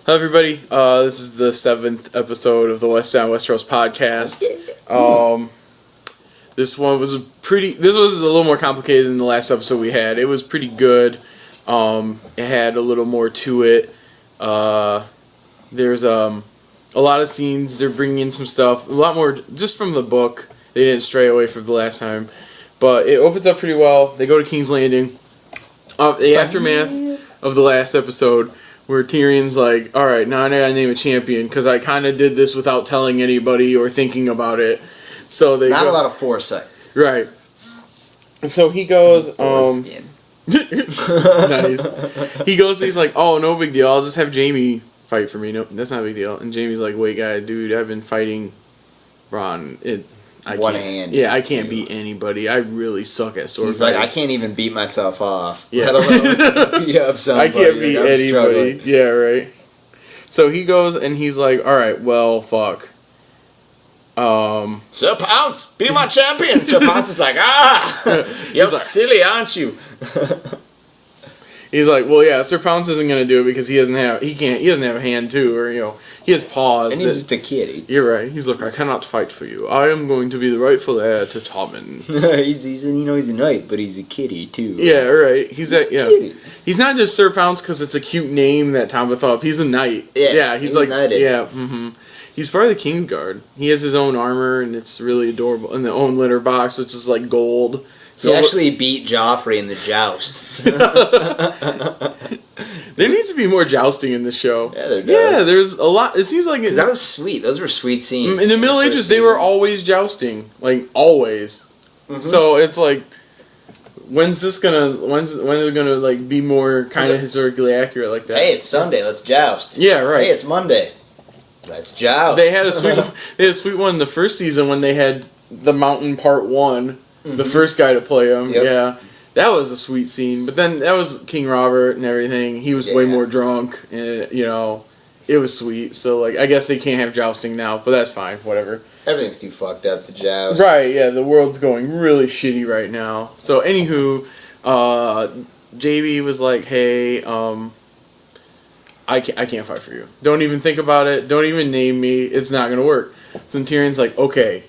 Hello, everybody. This is the 7th episode of the Weston and Westeros podcast. This was a little more complicated than the last episode we had. It was pretty good. It had a little more to it. There's a lot of scenes. They're bringing in some stuff. A lot more just from the book. They didn't stray away from the last time. But it opens up pretty well. They go to King's Landing. The aftermath of the last episode, where Tyrion's like, all right, now I gotta name a champion, because I kind of did this without telling anybody or thinking about it. So they Not a lot of foresight. Right. So he goes, nice. He goes, he's like, oh, no big deal, I'll just have Jaime fight for me. No, that's not a big deal. And Jaime's like, wait, dude, I've been fighting Bronn. I can't beat anybody. I really suck at sword He's fighting. like, I can't even beat myself off. Yeah. Let alone beat up somebody. I can't beat anybody. Struggling. Yeah, right. So he goes and he's like, all right, well, fuck. Sir Pounce, be my champion. Sir Pounce is like, you're silly, aren't you? He's like, well, yeah, Sir Pounce isn't gonna do it because he doesn't have a hand too, or he has paws. And he's just a kitty. You're right. He's like, I cannot fight for you. I am going to be the rightful heir to Tommen. he's a knight, but he's a kitty too. Yeah, right. He's a kitty. He's not just Sir Pounce because it's a cute name that Tom thought up. He's a knight. Yeah, he's like knighted. Yeah. Mm-hmm. He's part of the King's Guard. He has his own armor, and it's really adorable. And the own litter box, which is like gold. He actually beat Joffrey in the joust. There needs to be more jousting in the show. Yeah, there does. Yeah, there's a lot. It seems like... Because that was sweet. Those were sweet scenes. In the Middle Ages, they were always jousting. Like, always. Mm-hmm. So it's like... When is it gonna like be more kind of historically accurate like that? Hey, it's Sunday. Let's joust. Yeah, right. Hey, it's Monday. Let's joust. They had a sweet one in the first season when they had the Mountain Part 1. Mm-hmm. The first guy to play him. Yep. Yeah, that was a sweet scene. But then that was King Robert and everything. He was way more drunk, and it was sweet. So like, I guess they can't have jousting now, but that's fine. Whatever. Everything's too fucked up to joust. Right, yeah, the world's going really shitty right now. So, anywho, JB was like, hey, I can't fight for you. Don't even think about it. Don't even name me. It's not going to work. So Tyrion's like, okay,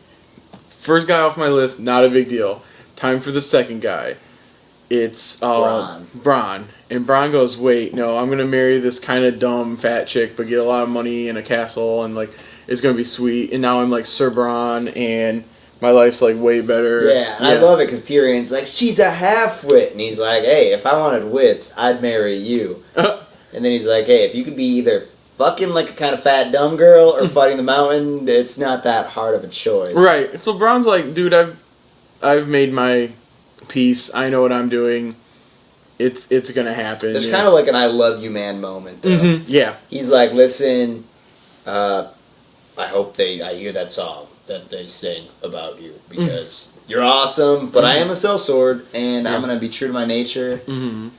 first guy off my list, not a big deal. Time for the second guy. It's Bronn. And Bronn goes, wait, no, I'm going to marry this kind of dumb fat chick, but get a lot of money and a castle, and, like, it's going to be sweet. And now I'm, like, Sir Bronn, and my life's, like, way better. Yeah, and I love it because Tyrion's like, she's a half-wit. And he's like, hey, if I wanted wits, I'd marry you. And then he's like, hey, if you could be either fucking like a kind of fat dumb girl or fighting the mountain, it's not that hard of a choice. Right. So Bronn's like, dude, I've made my peace. I know what I'm doing. It's gonna happen. There's kind of like an I love you man moment though. Mm-hmm. Yeah. He's like, listen, I hope I hear that song that they sing about you because you're awesome, but I am a sellsword and I'm gonna be true to my nature. Mm-hmm.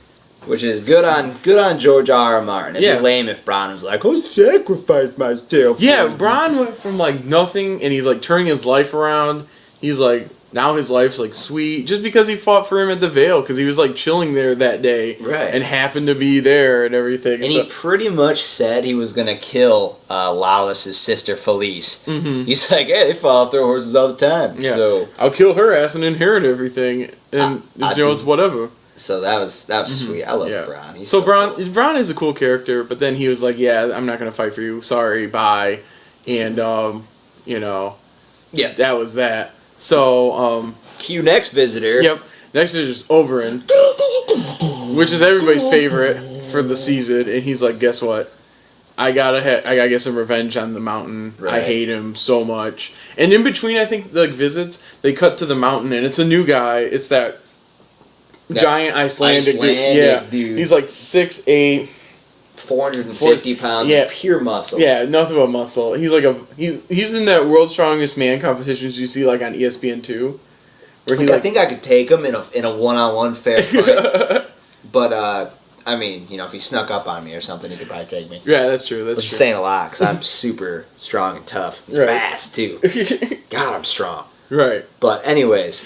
Which is good on George R. R. Martin. It'd be lame if Bronn was like, I'll sacrifice myself. Yeah, Bronn went from like nothing and he's like turning his life around. He's like, now his life's like sweet. Just because he fought for him at the Vale, because he was like chilling there that day. Right. And happened to be there and everything. And he pretty much said he was going to kill Lollys' sister Felice. Mm-hmm. He's like, hey, they fall off their horses all the time. Yeah. So I'll kill her ass and inherit everything. And it's whatever. So that was sweet. I love Bronn. So Bronn is a cool character, but then he was like, yeah, I'm not going to fight for you. Sorry, bye. And, yeah, that was that. So, cue next visitor. Yep. Next visitor's Oberyn, which is everybody's favorite for the season. And he's like, guess what? I gotta get some revenge on the mountain. Right. I hate him so much. And in between, I think, the visits, they cut to the mountain, and it's a new guy. It's that giant Icelandic dude. He's like 6'8", 450 pounds of pure muscle. Yeah, nothing but muscle. He's like he's in that World's Strongest Man competitions you see like on ESPN2, where I think I could take him in a one-on-one fair fight. But I mean, if he snuck up on me or something, he could probably take me. Yeah, that's true. Which is saying a lot because I'm super strong and tough, and fast too. God, I'm strong. Right. But anyways.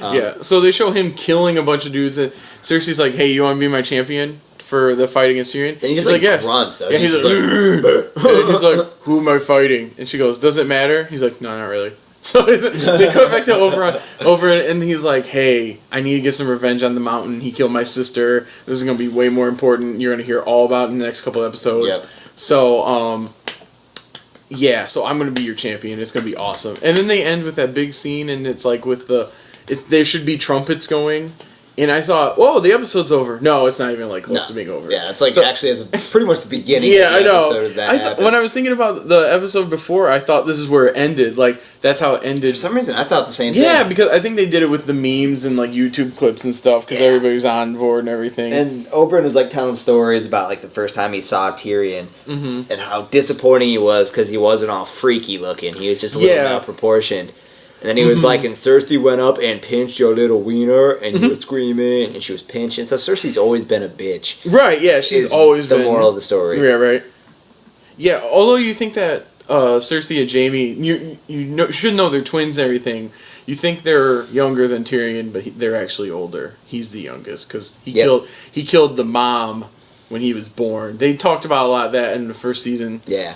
So they show him killing a bunch of dudes. And Cersei's like, hey, you want to be my champion? for the fight against Tyrion. And he just like yeah. grunts though. Yeah, he's like, and he's like, who am I fighting? And she goes, does it matter? He's like, no, not really. So they come back to Oberyn, and he's like, hey, I need to get some revenge on the mountain. He killed my sister. This is going to be way more important. You're going to hear all about it in the next couple episodes. Yep. So, yeah, so I'm going to be your champion. It's going to be awesome. And then they end with that big scene, and it's like with there should be trumpets going. And I thought, whoa, the episode's over. No, it's not even like close to being over. Yeah, it's like actually pretty much the beginning yeah, of the I episode know. that When I was thinking about the episode before, I thought this is where it ended. Like, that's how it ended. For some reason, I thought the same thing. Yeah, because I think they did it with the memes and like YouTube clips and stuff because everybody was on board and everything. And Oberyn is like telling stories about like the first time he saw Tyrion and how disappointing he was because he wasn't all freaky looking. He was just a little malproportioned. And then he was like, and Cersei went up and pinched your little wiener, and you were screaming, and she was pinching. So Cersei's always been a bitch. Right, yeah, she's always been... the moral of the story. Yeah, right. Yeah, although you think that Cersei and Jaime, you should know they're twins and everything, you think they're younger than Tyrion, but they're actually older. He's the youngest, because he killed the mom when he was born. They talked about a lot of that in the first season. Yeah.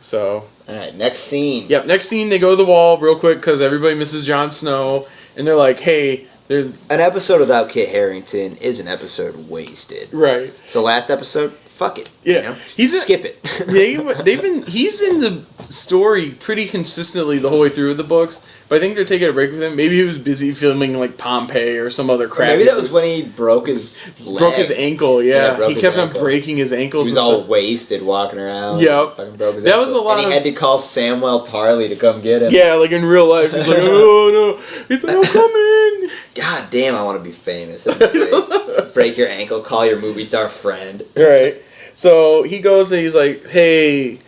So... Alright, next scene. Yep, next scene, they go to the wall real quick because everybody misses Jon Snow, and they're like, hey, there's... An episode without Kit Harington is an episode wasted. Right. So last episode, fuck it. Yeah. You know? Skip it. He's in the story pretty consistently the whole way through the books, but I think they're taking a break with him. Maybe he was busy filming like Pompeii or some other crap. Or maybe that was when he broke his leg. Broke his ankle, yeah. He kept on ankle. Breaking his ankles. He was all wasted walking around. Yep. Fucking broke his that ankle. was a lot and he had to call Samwell Tarly to come get him. Yeah, like in real life. He's like, oh no. He's like, I'm coming. God damn, I want to be famous. That'd be great. Break your ankle, call your movie star friend. Right. So he goes and he's like, hey,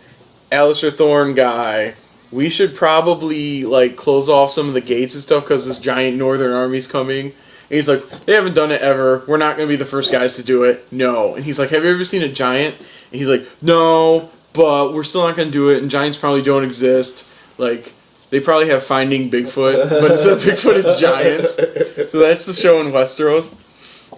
Alistair Thorne guy, we should probably like close off some of the gates and stuff because this giant northern army's coming. And he's like, they haven't done it ever. We're not going to be the first guys to do it. No. And he's like, have you ever seen a giant? And he's like, no, but we're still not going to do it. And giants probably don't exist. Like, they probably have Finding Bigfoot, but instead of Bigfoot, it's giants. So that's the show in Westeros.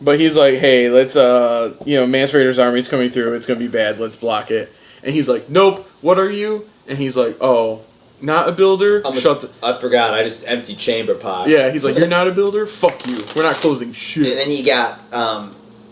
But he's like, hey, let's, Mance Raider's army's coming through. It's going to be bad. Let's block it. And he's like, nope, what are you? And he's like, oh, not a builder? I forgot. I just emptied chamber pots. Yeah, he's like, you're not a builder? Fuck you. We're not closing shit. And then you got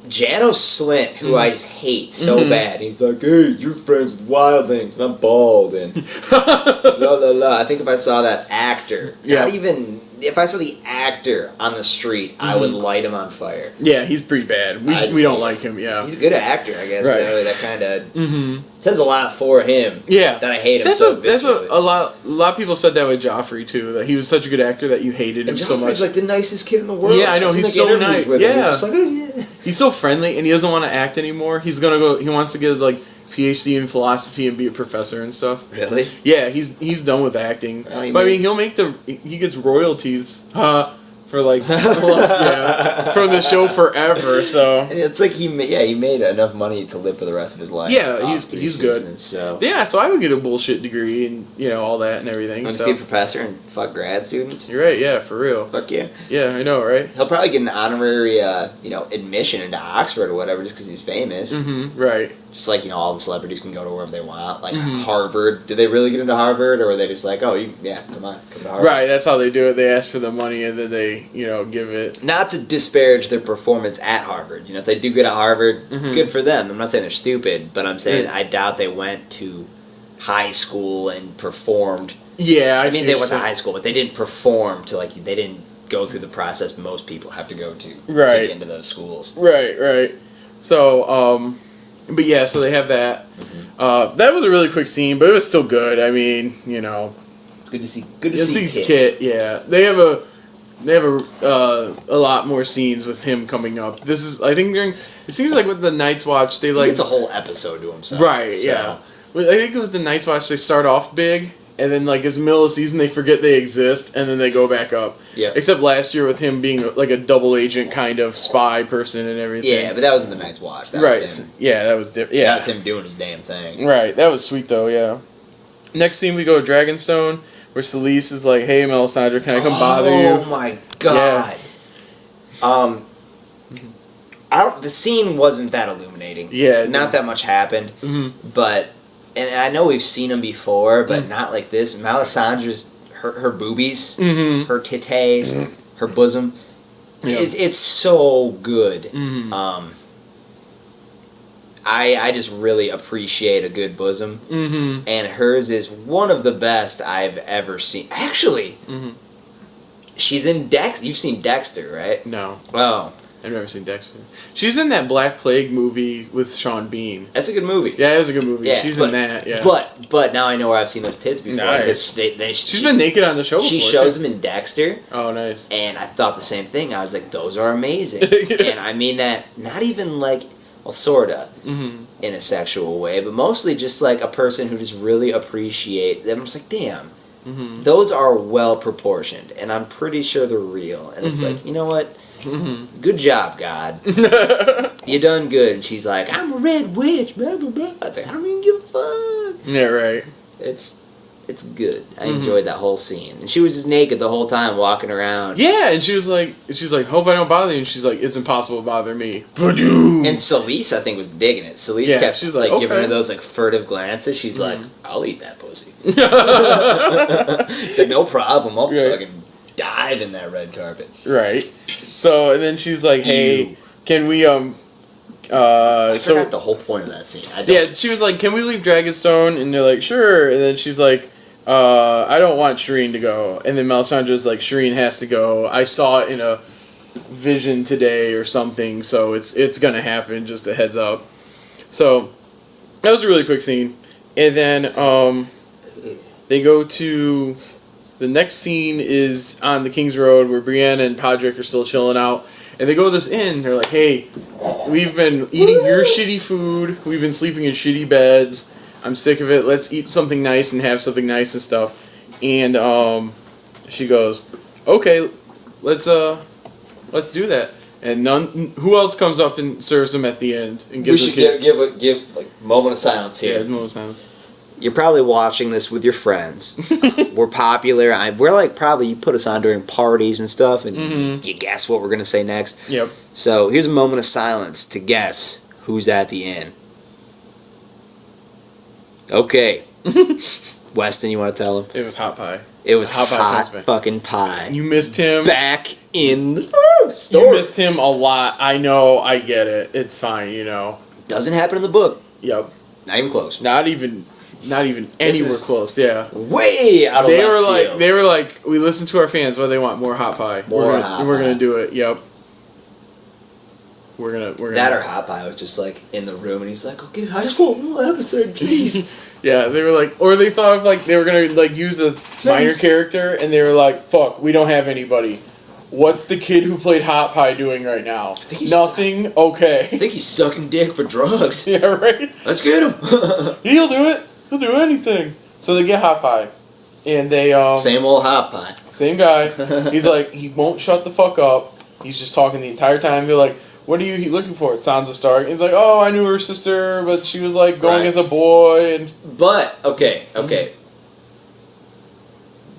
Janos Slint, who I just hate so bad. He's like, hey, you're friends with wildlings, and I'm bald, and blah, blah, blah. I think if I saw that actor, if I saw the actor on the street, I would light him on fire. Yeah, he's pretty bad. We don't like him, yeah. He's a good actor, I guess, right. though. That kind of says a lot for him. Yeah. That I hate him that's so That's a lot of people said that with Joffrey, too, that he was such a good actor that you hated him so much. Joffrey's like the nicest kid in the world. Yeah, I know, he's so nice. Yeah. He's just like, oh, yeah. He's so friendly, and he doesn't want to act anymore. He wants to get his, like, PhD in philosophy and be a professor and stuff. Really? Yeah, he's done with acting. Well, but I mean, he gets royalties, for like, from the show forever. So it's like he made enough money to live for the rest of his life. Yeah, he's good. So yeah, so I would get a bullshit degree and all that and everything. Just be a professor and fuck grad students. You're right. Yeah, for real. Fuck yeah. Yeah, I know, right? He'll probably get an honorary, admission into Oxford or whatever, just because he's famous. Right. Just like, all the celebrities can go to wherever they want. Like Harvard. Do they really get into Harvard, or are they just like, oh, come to Harvard? Right, that's how they do it. They ask for the money and then they, give it. Not to disparage their performance at Harvard. If they do good at Harvard, good for them. I'm not saying they're stupid, but I'm saying I doubt they went to high school and performed. Yeah, I mean, they went to high school, but they didn't perform to, they didn't go through the process most people have to go to get into those schools. Right. So, but yeah, so they have that. That was a really quick scene, but it was still good. I mean, good to see Kit. Yeah, they have a lot more scenes with him coming up. This is, I think, it seems like with the Night's Watch, they he gets a whole episode to himself. Right. So. Yeah. I think it was the Night's Watch. They start off big, and then as the middle of the season, they forget they exist, and then they go back up. Yeah. Except last year with him being like a double agent kind of spy person and everything. Yeah, but that was in the Night's Watch. That right. Was him. Yeah, that was different. Yeah. That was him doing his damn thing. Right. That was sweet though. Yeah. Next scene, we go to Dragonstone, where Selyse is like, "Hey, Melisandre, can I come bother you?" Oh my god. Yeah. The scene wasn't that illuminating. culminating. Yeah. Not that much happened, but, and I know we've seen them before, but not like this. Melisandre's, her boobies, her titties, her bosom, it's so good. I just really appreciate a good bosom, and hers is one of the best I've ever seen. Actually, she's in Dexter. You've seen Dexter, right? No. Oh. I've never seen Dexter. She's in that Black Plague movie with Sean Bean. That's a good movie. Yeah, it was a good movie. Yeah, she's in that, yeah. But now I know where I've seen those tits before. Nice. She's been naked on the show before. She shows them in Dexter. Oh, nice. And I thought the same thing. I was like, those are amazing. And I mean that not even like, well, sorta, in a sexual way, but mostly just like a person who just really appreciates them. I'm just like, damn, those are well proportioned, and I'm pretty sure they're real. And it's like, you know what? Good job, God. You done good. And she's like, I'm a red witch, blah, blah, blah. I was like, I don't even give a fuck. Yeah, right. It's good. I enjoyed that whole scene. And she was just naked the whole time, walking around. Yeah, and she's like, hope I don't bother you. And she's like, it's impossible to bother me. And Celise, I think, was digging it. Celise kept she's like okay. giving her those like furtive glances. She's like, I'll eat that pussy. She's like, no problem. I'll fucking dive in that red carpet. Right. So, and then she's like, hey, can we, I forgot the whole point of that scene. She was like, can we leave Dragonstone? And they're like, sure. And then she's like, I don't want Shireen to go. And then Melisandre's like, Shireen has to go. I saw it in a vision today or something, so it's gonna happen, just a heads up. So, that was a really quick scene. And then, they go to... The next scene is on the King's Road where Brienne and Podrick are still chilling out. And they go to this inn. They're like, hey, we've been eating your shitty food. We've been sleeping in shitty beds. I'm sick of it. Let's eat something nice and have something nice and stuff. And she goes, okay, let's do that. And who else comes up and serves them at the end? And gives we should give like moment of silence here. Yeah, moment of silence. You're probably watching this with your friends. We're popular. We're like probably you put us on during parties and stuff, and you guess what we're gonna say next. Yep. So here's a moment of silence to guess who's at the inn. Okay. Weston, you want to tell him? It was Hot Pie. It was hot fucking pie. You missed him. Back in the store. You missed him a lot. I know. I get it. It's fine. You know. Doesn't happen in the book. Yep. Not even close. Not even anywhere close. Yeah. Way out of They left were like, field. they were like, we listened to our fans. What they want? More hot pie. We're gonna do it. Yep. We're gonna. That or Hot Pie was just like in the room, and he's like, "Okay, I just want one episode, please." Yeah, they were like, or they thought of like they were gonna like use a minor character, and they were like, "Fuck, we don't have anybody. What's the kid who played Hot Pie doing right now? Nothing. Okay. I think he's sucking dick for drugs. Yeah, right. Let's get him. He'll do it. He'll do anything. So they get Hot Pie, and they same old Hot Pie. Same guy. He's like, he won't shut the fuck up. He's just talking the entire time. They're like, what are you looking for? Sansa Stark. He's like, oh, I knew her sister, but she was like going as a boy. And but okay.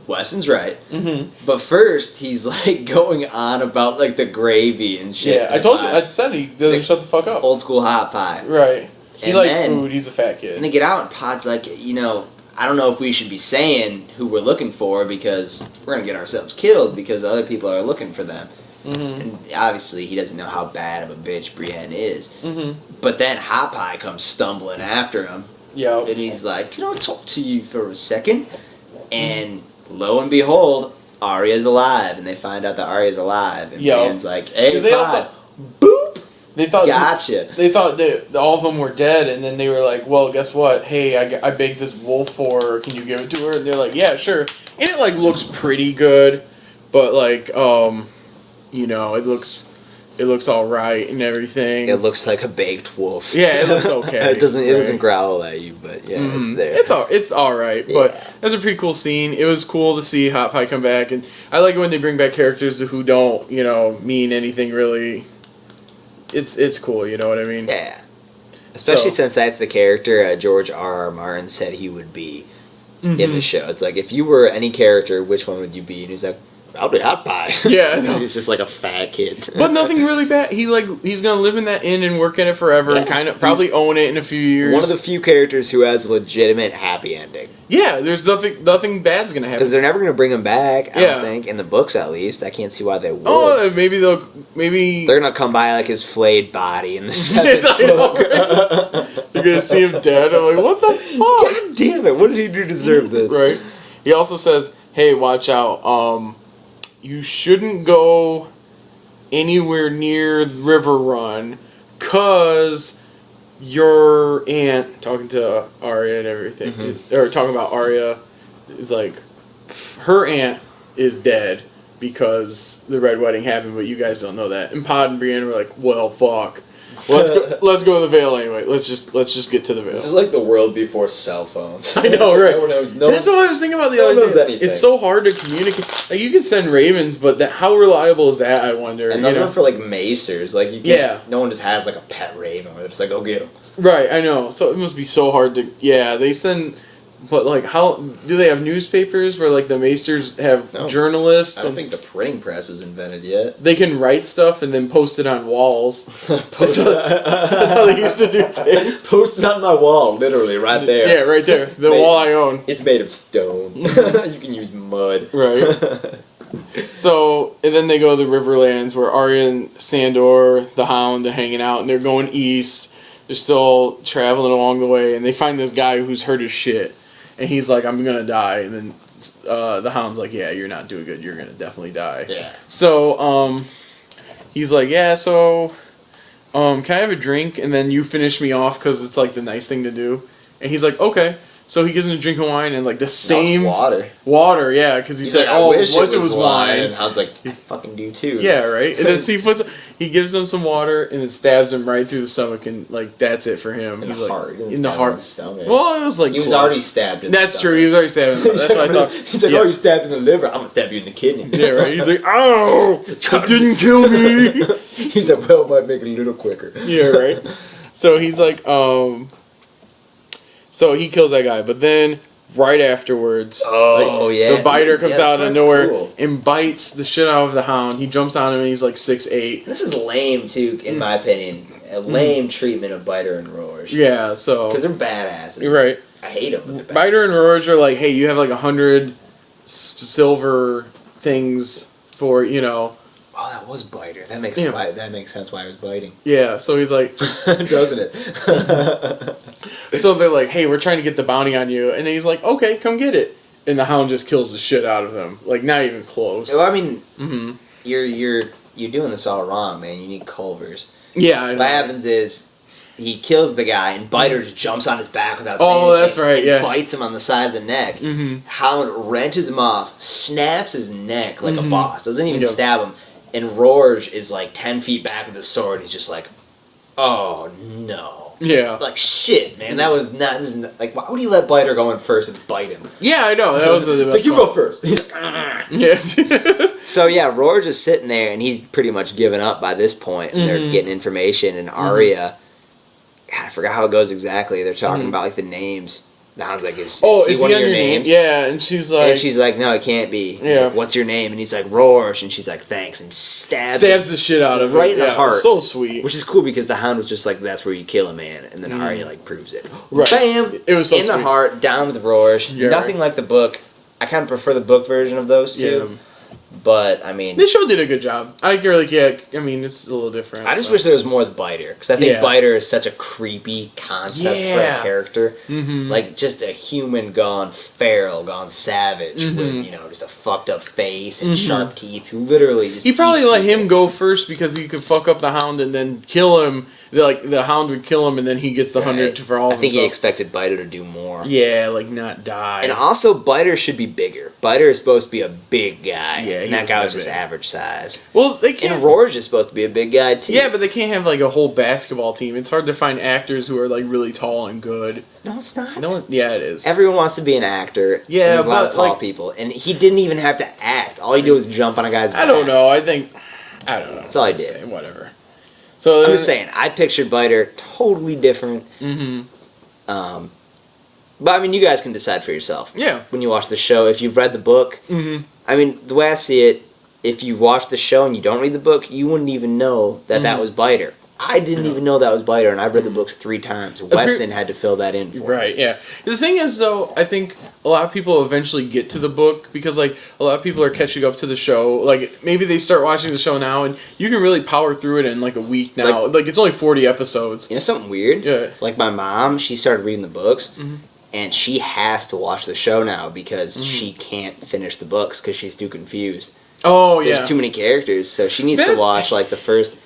Weston's right. But first, he's like going on about like the gravy and shit. Yeah, I told you. I said he doesn't like, shut the fuck up. Old school Hot Pie. Right. He likes food. He's a fat kid. And they get out, and Pod's like, you know, I don't know if we should be saying who we're looking for because we're gonna get ourselves killed because other people are looking for them. And obviously he doesn't know how bad of a bitch Brienne is. But then Hot Pie comes stumbling after him. Yeah. And he's like, can I talk to you for a second? And lo and behold, Arya's alive. And they find out that Arya's alive. And Brienne's like, hey, Pod, boop! They thought gotcha. They thought that all of them were dead, and then they were like, well, guess what? Hey, I baked this wolf for her. Can you give it to her? And they're like, yeah, sure. And it like looks pretty good, but like, you know, it looks all right and everything. It looks like a baked wolf. Yeah, it looks okay. It doesn't growl at you, but yeah, it's there. It's all right, but that's a pretty cool scene. It was cool to see Hot Pie come back, and I like it when they bring back characters who don't, you know, mean anything really. It's cool, you know what I mean? Yeah. Especially since that's the character George R.R. Martin said he would be in the show. It's like, if you were any character, which one would you be? And he's like, I'll be hot pie. Yeah, I know. He's just like a fat kid. But nothing really bad. He's gonna live in that inn and work in it forever, and kind of probably own it in a few years. One of the few characters who has a legitimate happy ending. Yeah, there's nothing bad's gonna happen. Because they're never gonna bring him back. I don't think in the books at least. I can't see why they would. Oh, maybe they're gonna come by like his flayed body in the seventh I know, book. right? You're gonna see him dead. I'm like, what the fuck? God damn it! What did he do to deserve this? Right. He also says, "Hey, watch out. You shouldn't go anywhere near River Run, cause your aunt," talking to Arya and everything, or talking about Arya, is like, her aunt is dead because the Red Wedding happened, but you guys don't know that. And Pod and Brienne were like, well, fuck. Let's go to the Vale anyway. Let's just get to the Vale. This is like the world before cell phones. I know, right? No one knows. That's what I was thinking about the other day. Anything. It's so hard to communicate. Like, you can send ravens, but how reliable is that? I wonder. And those are for like maesters. Like, you can't, no one just has like a pet raven where it's like, go get them. Right, I know. So it must be so hard to. Yeah, they send. But like, how do they have newspapers where like the maesters have journalists? I don't think the printing press was invented yet. They can write stuff and then post it on walls. That's how they used to do things. Post it on my wall, literally, right there. Yeah, right there. The wall I own. It's made of stone. You can use mud. Right. So, and then they go to the Riverlands where Arya and Sandor, the Hound, are hanging out, and they're going east. They're still traveling along the way, and they find this guy who's hurt as shit. And he's like, I'm gonna die. And then the Hound's like, yeah, you're not doing good. You're gonna definitely die. Yeah. So, he's like, yeah, so, can I have a drink? And then you finish me off because it's like the nice thing to do. And he's like, okay. So he gives him a drink of wine and like the same water. Water, yeah, because he said, like, "Oh, I wish it was wine." And Hound's like, I fucking do too. Yeah, right. And then so he gives him some water and it stabs him right through the stomach and like that's it for him. He's like, heart. in the heart. Stomach. Well, it was like he was close. already stabbed. That's true. He was already stabbed. That's what I thought. He's like, oh, you stabbed in the liver. I'm gonna stab you in the kidney. Yeah, right. He's like, oh, it didn't kill me. He's like, well, it might make it a little quicker. Yeah, right. So he's like, so he kills that guy, but then. Right afterwards, the biter comes out of nowhere and bites the shit out of the Hound. He jumps on him and he's like 6'8". This is lame too, in my opinion. A lame treatment of Biter and Roars. Yeah, so because they're badasses. You're right. I hate them. But they're Biter and Roars are like, hey, you have like 100 silver things for Oh, that was Biter. That makes sense why he was biting. Yeah, so he's like, doesn't it? So they're like, hey, we're trying to get the bounty on you, and then he's like, okay, come get it, and the Hound just kills the shit out of him, like not even close. Well, I mean, you're doing this all wrong, man. You need Culvers. Yeah, I know. What happens is he kills the guy, and Biter just jumps on his back without saying anything. Oh, that's right, and yeah. bites him on the side of the neck. Hound wrenches him off, snaps his neck like a boss. Doesn't even stab him. And Roarge is like 10 feet back with the sword. He's just like, oh no. Yeah. Like, shit, man. That was not. This is not, like, why would you let Biter go in first and bite him? Yeah, I know. That was it's like, you go first. He's like, yeah. So, yeah, Roarge is sitting there, and he's pretty much given up by this point. And they're getting information, and Arya, God, I forgot how it goes exactly. They're talking about, like, the names. The Hound's like, is he one of your names? Yeah, and she's like, no, it can't be. Yeah. Like, what's your name? And he's like, Roarge. And she's like, thanks. And stabs the shit out of him. Right in the heart. So sweet. Which is cool because the Hound was just like, that's where you kill a man. And then Arya, like, proves it. Right. Bam! It was so in sweet. the heart, down with Roarge. Yeah, Nothing like the book. I kind of prefer the book version of those two. Yeah. But, I mean... This show did a good job. I mean, it's a little different. I just wish there was more of the Biter. Because I think Biter is such a creepy concept for a character. Like, just a human gone feral, gone savage. With, just a fucked up face and sharp teeth. Who literally just... He probably let him go first because he could fuck up the Hound and then kill him. Like, the Hound would kill him and then he gets the 100 for all of them. I think he expected Biter to do more. Yeah, like, not die. And also, Biter should be bigger. Biter is supposed to be a big guy. Yeah, and that guy was just average size. Well, they can't... And Roarge is supposed to be a big guy, too. Yeah, but they can't have, like, a whole basketball team. It's hard to find actors who are, like, really tall and good. No, it's not. Yeah, it is. Everyone wants to be an actor. Yeah, there's a lot of tall people. And he didn't even have to act. All he did was jump on a guy's back. I don't know. I don't know. That's all I did. Saying, whatever. So I'm just saying, I pictured Biter totally different. But, I mean, you guys can decide for yourself. Yeah. When you watch the show, if you've read the book. I mean, the way I see it, if you watch the show and you don't read the book, you wouldn't even know that that was Biter. I didn't even know that was Biter, and I've read the books 3 times. Weston had to fill that in for me. Right, yeah. The thing is, though, I think a lot of people eventually get to the book because, like, a lot of people are catching up to the show. Like, maybe they start watching the show now, and you can really power through it in, like, a week now. Like it's only 40 episodes. You know something weird? Yeah. Like, my mom, she started reading the books, and she has to watch the show now because she can't finish the books because she's too confused. Oh, yeah. There's too many characters, so she needs to watch, like, the first...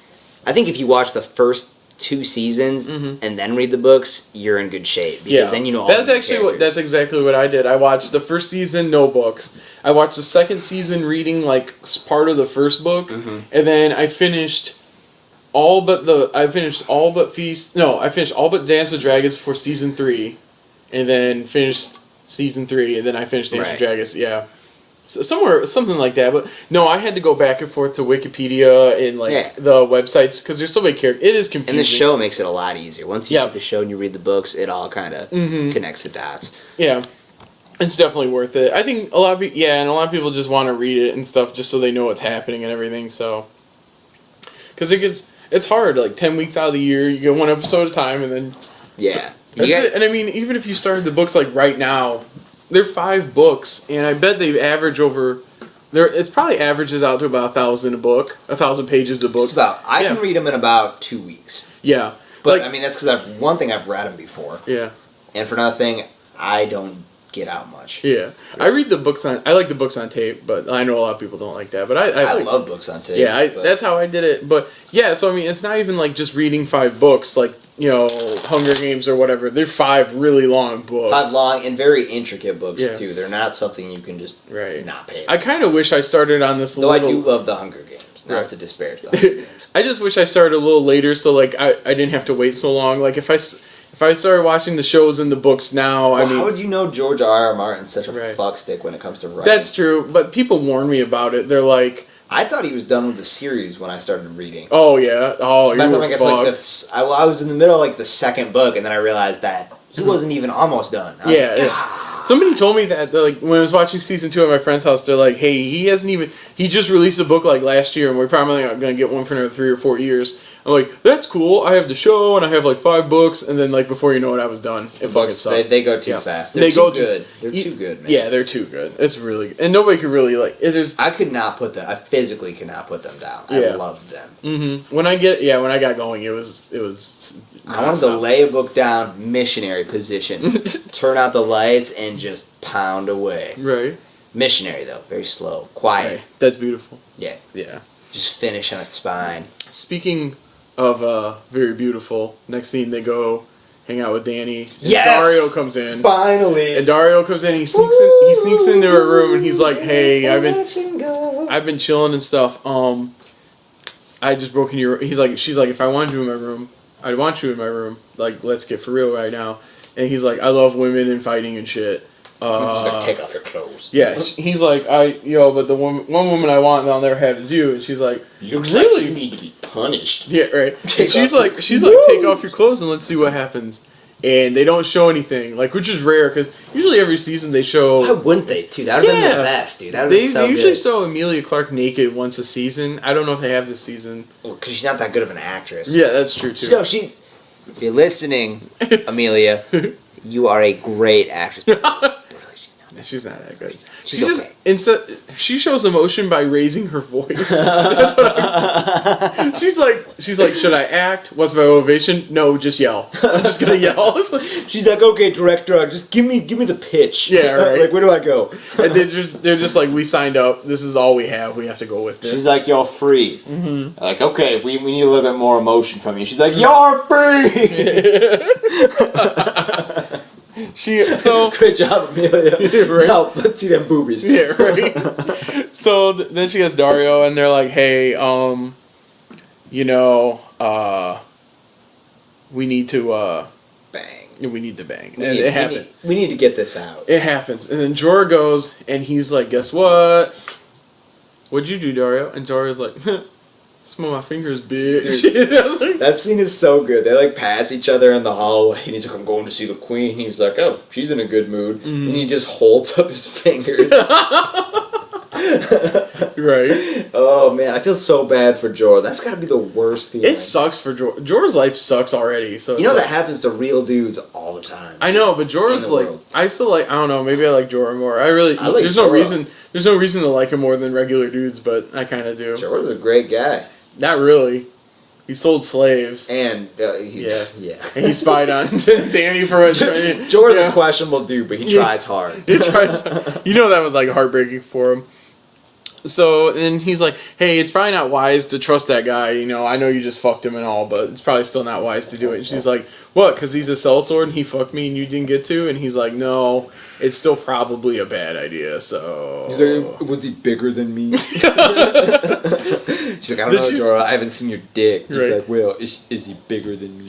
I think if you watch the first 2 seasons and then read the books, you're in good shape because then you know all that's the actually characters. that's exactly what I did. I watched the first season, no books. I watched the second season reading like part of the first book, and then I finished all but Dance of Dragons for season 3, and then finished season 3, and then I finished Dance of Dragons. Yeah. So something like that, but no, I had to go back and forth to Wikipedia and the websites because there's so many characters. It is confusing. And the show makes it a lot easier. Once you see the show and you read the books, it all kind of connects the dots. Yeah, it's definitely worth it. I think a lot of people, and a lot of people just want to read it and stuff just so they know what's happening and everything. So, because it's hard. Like 10 weeks out of the year, you get 1 episode at a time, and then that's it. And I mean, even if you started the books like right now. They're 5 books, and I bet they average over. It's probably averages out to about 1,000 a book, 1,000 pages a book. Just about. I can read them in about 2 weeks. Yeah, but I mean that's because one thing I've read them before. Yeah, and for another thing, I don't get out much. Yeah, I read the books on. I like the books on tape, but I know a lot of people don't like that. But I love books on tape. Yeah, that's how I did it. But yeah, so I mean, it's not even like just reading 5 books, like Hunger Games or whatever. They're 5 really long books. 5 long and very intricate books too. They're not something you can just not pay attention. I kind of wish I started on this. Though I do love the Hunger Games. Not to disparage the Hunger Games. I just wish I started a little later, so like I didn't have to wait so long. Like if I started watching the shows and the books now, well, how would you know George R. R. Martin's such a fuckstick when it comes to writing? That's true, but people warn me about it. They're like, I thought he was done with the series when I started reading. Oh yeah, I was in the middle of like the 2nd book, and then I realized that he wasn't even almost done. Somebody told me that like when I was watching season 2 at my friend's house, they're like, "Hey, he just released a book like last year, and we're probably not gonna get one for another 3 or 4 years." I'm like, "That's cool. I have the show, and I have like 5 books, and then like before you know it, I was done." It fucking sucked. They go too fast. They're too good. They're too good, man. Yeah, they're too good. It's really good. And nobody could really like. I could not put them. I physically could not put them down. I loved them. Mm-hmm. When I got going, it was. I wanted to lay a book down, missionary position, turn out the lights, and just pound away. Right. Missionary though, very slow, quiet. Right. That's beautiful. Yeah. Yeah. Just finish on its spine. Speaking of very beautiful, next scene they go hang out with Dany. Yes! Dario comes in. Finally. And Dario comes in. He sneaks into her room and he's like, "Hey, I've been chilling and stuff. I just broke in your." She's like, "If I wanted you in my room, I'd want you in my room. Like, let's get for real right now." And he's like, "I love women and fighting and shit." He's just like, "Take off your clothes." Yeah, he's like, but the one woman I want and I'll never have is you. And she's like, "Looks like you need to be punished." Yeah, right. And she's like, "Take off your clothes and let's see what happens." And they don't show anything, like, which is rare because usually every season they show. Why wouldn't they, too? That would have been the best, dude. They usually show Emilia Clarke naked once a season. I don't know if they have this season. Well, because she's not that good of an actress. Yeah, that's true too. No, if you're listening, Amelia, you are a great actress. She's not that good. She's okay. She shows emotion by raising her voice. That's what she's like, "Should I act? What's my motivation? No, just yell. I'm just gonna yell." She's like, "Okay, director, just give me the pitch." Yeah, right. Like, where do I go? And they're just like, "We signed up. This is all we have. We have to go with this." She's like, "You're free." Mm-hmm. Like, okay, we need a little bit more emotion from you. She's like, "You're free." Great job, Amelia. Right? Now, let's see them boobies. Yeah, right. So then she has Dario, and they're like, "Hey, we need to bang. We need to bang," and it happens. We need to get this out. It happens, and then Jorah goes, and he's like, "Guess what? What'd you do, Dario?" And Dario's like, "Smell my fingers, bitch." That scene is so good. They like pass each other in the hallway, and he's like, "I'm going to see the queen." And he's like, "Oh, she's in a good mood," and he just holds up his fingers. Right. Oh man, I feel so bad for Jorah. That's got to be the worst feeling. It sucks for Jorah. Jorah's life sucks already. So You know that happens to real dudes all the time. I know, but Jorah's like world. I still like. I don't know. Maybe I like Jorah more. I like there's no Jorah. reason. There's no reason to like him more than regular dudes, but I kind of do. Jorah's a great guy. Not really. He sold slaves. And Yeah. yeah. And he spied on Danny for us. Jorah's a questionable dude, but he tries hard. He tries. You know that was like heartbreaking for him. So then he's like, "Hey, it's probably not wise to trust that guy. You know, I know you just fucked him and all, but it's probably still not wise to do it." And she's like, "What? Because he's a sellsword and he fucked me and you didn't get to?" And he's like, "No, it's still probably a bad idea." So He's like, was he bigger than me? She's like, I don't know, Jorah. I haven't seen your dick. He's like, well, is he bigger than me?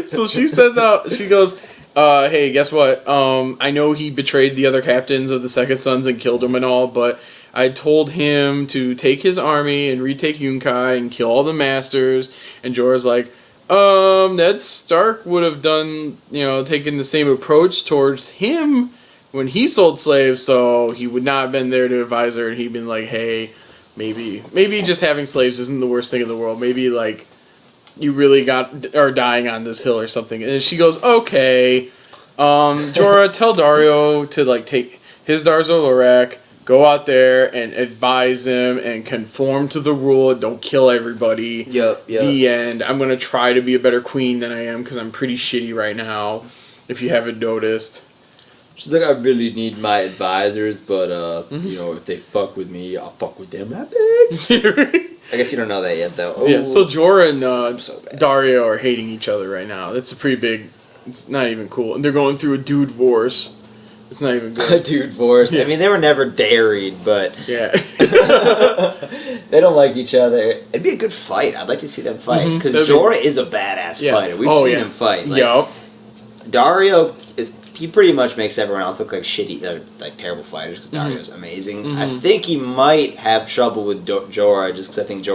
So she says out. She goes, "Hey, guess what? I know he betrayed the other captains of the Second Sons and killed them and all, but I told him to take his army and retake Yunkai and kill all the masters." And Jorah's like, Ned Stark would have done, taken the same approach towards him when he sold slaves, so he would not have been there to advise her, and he'd been like, hey, maybe just having slaves isn't the worst thing in the world. Maybe, like, you really are dying on this hill or something. And she goes, okay, Jorah, tell Dario to, like, take his Darzo Lorak, go out there and advise them and conform to the rule. Don't kill everybody. Yep. The end. I'm going to try to be a better queen than I am because I'm pretty shitty right now, if you haven't noticed. She's like, I really need my advisors, but, if they fuck with me, I'll fuck with them. I guess you don't know that yet, though. Oh. Yeah, so Jorah and so bad. Dario are hating each other right now. That's a pretty big... It's not even cool. And they're going through a dude divorce. It's not even good. Dude divorce. Yeah. I mean, they were never married, but... Yeah. They don't like each other. It'd be a good fight. I'd like to see them fight. Because Jorah is a badass fighter. We've seen him fight. Yup. Dario he pretty much makes everyone else look like shitty, like terrible fighters, because Dario's amazing. I think he might have trouble with Jorah, just because I think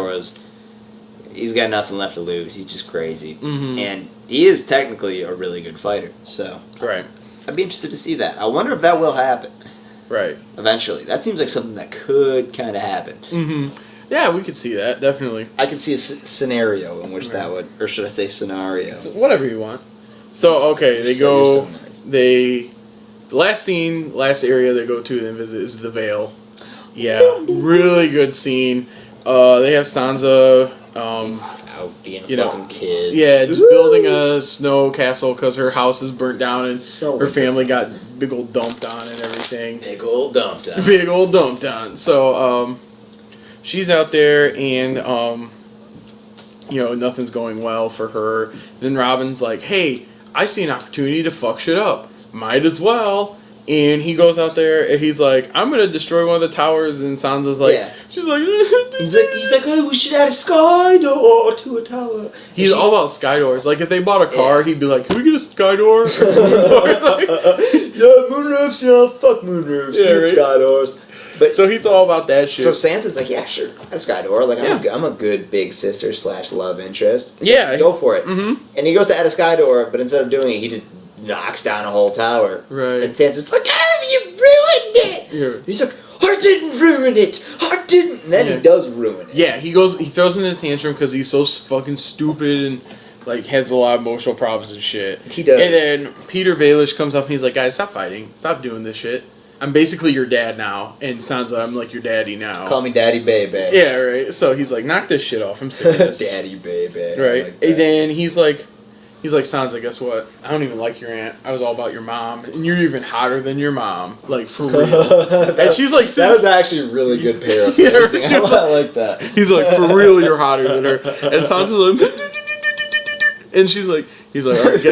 he's got nothing left to lose. He's just crazy. And he is technically a really good fighter, so... Right. I'd be interested to see that. I wonder if that will happen. Right. Eventually. That seems like something that could kind of happen. Yeah, we could see that, definitely. I could see a scenario in which that would... Or should I say scenario? Whatever you want. So, okay, they go... The last area they go to and visit is the Vale. Yeah, really good scene. They have Sansa, out being a fucking kid. Yeah, just building a snow castle because her house is burnt down and So her family got big old dumped on and everything. Big old dumped on. Big old dumped on. So, she's out there and, nothing's going well for her. Then Robin's like, hey, I see an opportunity to fuck shit up. Might as well. And he goes out there and he's like, I'm gonna destroy one of the towers. And Sansa's like, she's like, he's like, oh, we should add a sky door to a tower. He's all about sky doors. Like if they bought a car, he'd be like, can we get a sky door? Moon roofs, fuck moon roofs, right? Sky doors. But so he's all about that shit. So Sansa's like, yeah, sure, that's Sky Door. Like, I'm a good big sister / love interest. Yeah, go for it. And he goes to add a Sky Door, but instead of doing it, he just knocks down a whole tower. Right. And Sansa's like, oh, you ruined it. Yeah. He's like, I didn't ruin it. I didn't. And then he does ruin it. Yeah, he throws in a tantrum because he's so fucking stupid and like has a lot of emotional problems and shit. He does. And then Peter Baelish comes up and he's like, guys, stop fighting. Stop doing this shit. I'm basically your dad now. And Sansa, I'm like your daddy now. Call me Daddy Baby. Yeah, right. So he's like, knock this shit off. I'm sick of this. Daddy Baby. Right. Like and then he's like, Sansa, guess what? I don't even like your aunt. I was all about your mom. And you're even hotter than your mom. Like, for real. And she's like... That was actually a really good paraphrasing. Yeah, I like that. He's like, for real, you're hotter than her. And Sansa's like... And he's like, all right,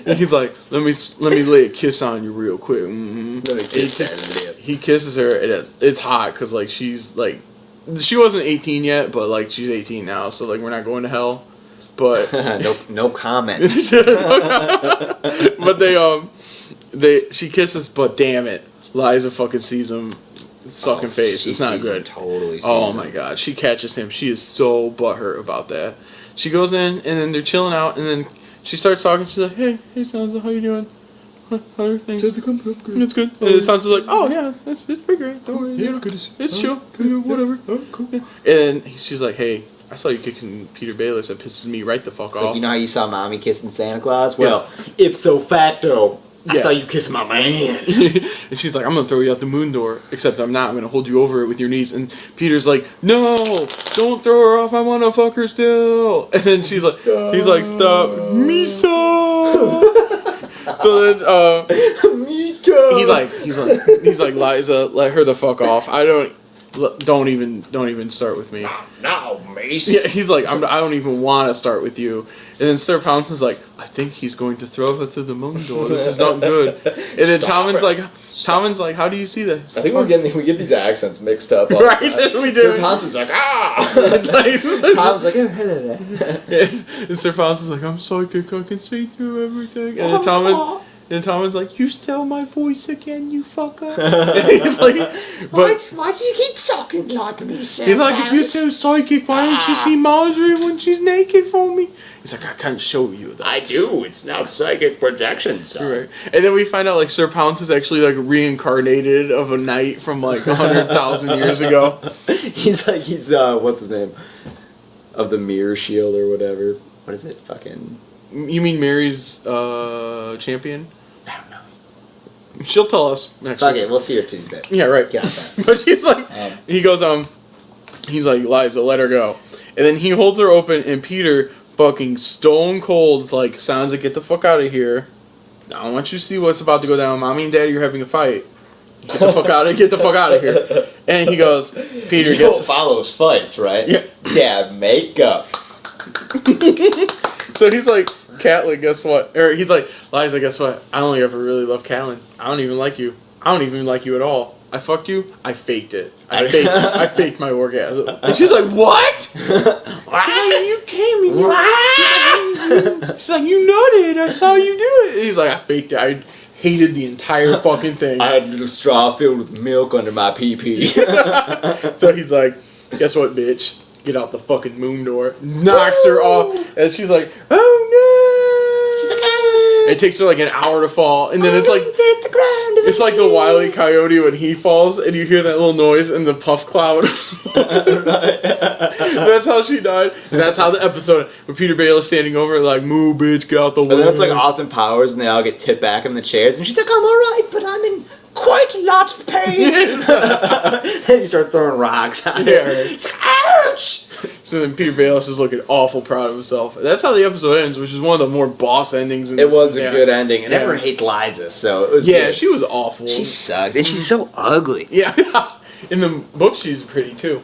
and he's like, let me lay a kiss on you real quick. Let me kiss that. He kisses her. It's hot because like she's like, she wasn't 18 yet, but like she's 18 now. So like we're not going to hell. But no comment. But she kisses, but damn it, Liza fucking sees him sucking face. It's not good. Totally. Oh my god, she catches him. She is so butthurt about that. She goes in and then they're chilling out and then she starts talking. She's like, hey Sansa, how you doing? how are things? It's good. And it sounds like, oh yeah, it's pretty great. Don't worry. Yeah, good to see. It's chill. Whatever. Oh, cool. And she's like, hey, I saw you kicking Peter Baelish. That pisses me right the fuck It's off. like, you know how you saw mommy kissing Santa Claus? Well, ipso facto, I Yeah. saw you kiss my man. And she's like, I'm gonna throw you out the moon door. Except I'm not. I'm gonna hold you over it with your knees. And Peter's like, no, don't throw her off. I wanna fuck her still. And then she's like, stop, Miso. So then, Miko. he's like, Liza, let her the fuck off. Don't even start with me. No, Mace. Yeah, he's like, I don't even want to start with you. And then Sir Pounce's like, I think he's going to throw her through the moon door. This is not good. And then Tommen's like, how do you see this? I think we get these accents mixed up. All Right, the time. we do. Sir Pounce is like, Tom's like, oh, hello there. And Sir Pounce is like, I'm psychic, I can see through everything. And then Tommen's like, you steal my voice again, you fucker. And he's like, Why do you keep talking like me, Sir he's like, if you're Pounce? so psychic, why don't you see Marjorie when she's naked for me? He's like, I can't show you that. I do. It's not psychic projection, son. Right. And then we find out like Sir Pounce is actually like reincarnated of a knight from like 100,000 years ago. He's what's his name? Of the mirror shield or whatever. What is it? Fucking. You mean Mary's champion? I don't know. She'll tell us next Okay, week. we'll see her Tuesday. Yeah, right. Get on that. But she's like, he goes, he's like, Liza, let her go. And then he holds her open, and Peter, fucking stone cold, is like, sounds like, get the fuck out of here. I don't want you to see what's about to go down. Mommy and Daddy are having a fight. Get the fuck out of here. And he goes, Peter gets... follows fights, right? Yeah. Dad, makeup. So he's like, Catelyn, guess what? Or he's like, Liza, guess what? I only ever really loved Catelyn. I don't even like you. I don't even like you at all. I fucked you. I faked it. I faked my orgasm. And she's like, what? He's like, you came in. She's like, you nutted. I saw you do it. And he's like, I faked it. I hated the entire fucking thing. I had a little straw filled with milk under my pee-pee. So he's like, guess what, bitch? Get out the fucking moon door. Knocks her off. And she's like, oh no. She's like, ah. It takes her like an hour to fall. And then it's like, hit the ground. it's like the Wile E. Coyote when he falls and you hear that little noise and the puff cloud. That's how she died. And that's how the episode with Peter Baelish standing over her like, moo bitch, get out the way. And then it's like Austin Powers and they all get tipped back in the chairs and she's like, I'm alright, but I'm in quite a lot of pain. And you start throwing rocks at her. Yeah, right. She's like, ouch! So then Peter Baelish is looking awful proud of himself. That's how the episode ends, which is one of the more boss endings. In It this, was a yeah. good ending, and Yeah. everyone hates Liza, so it was Yeah, good. she was awful. She sucks, and she's so ugly. Yeah. In the book, she's pretty too.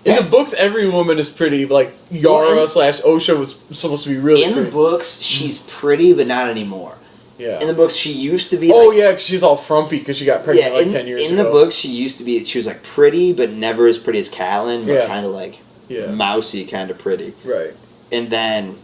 In the books, every woman is pretty. Like Yara / Osha was supposed to be really In pretty. the books, she's pretty, but not anymore. Yeah. In the books, she used to be. Oh like, yeah, 'cause she's all frumpy because she got pregnant like 10 years in ago. the books, she used to be. She was like pretty, but never as pretty as Catelyn. But Yeah. kind of like Yeah. mousy, kind of pretty. Right. And then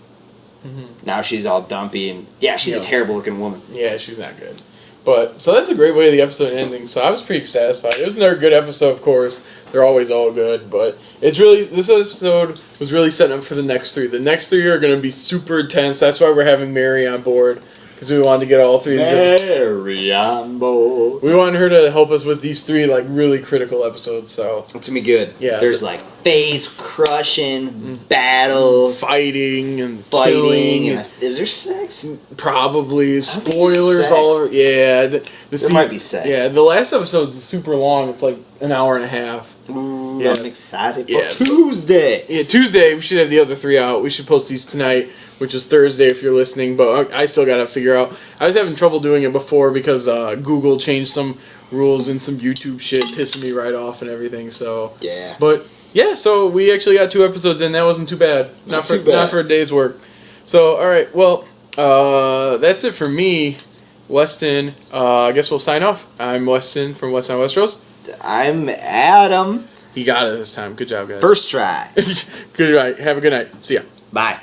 now she's all dumpy, and she's a terrible looking woman. Yeah, she's not good. But so that's a great way of the episode ending. So I was pretty satisfied. It was another good episode, of course. They're always all good, but it's really this episode was really setting up for the next three. The next three are going to be super intense. That's why we're having Mary on board because we wanted to get all three. Mary on board. We wanted her to help us with these three like really critical episodes. So It's gonna be good. Yeah. There's like face crushing battles, fighting and fighting. killing And is there sex? probably think there's spoilers sex. all over. Yeah, the might be sex. Yeah, the last episode's super long. It's like an hour and a half. Ooh, Yes. I'm excited for Yes. Tuesday. Yeah, Tuesday we should have the other three out. We should post these tonight, which is Thursday if you're listening. But I still gotta figure out. I was having trouble doing it before because Google changed some rules and some YouTube shit, pissing me right off and everything. So Yeah. but yeah, so we actually got 2 episodes in. That wasn't too bad. Not too bad. Not for a day's work. So all right, well, that's it for me, Weston. I guess we'll sign off. I'm Weston from Weston and Westeros. I'm Adam. He got it this time. Good job, guys. First try. Good night. Have a good night. See ya. Bye.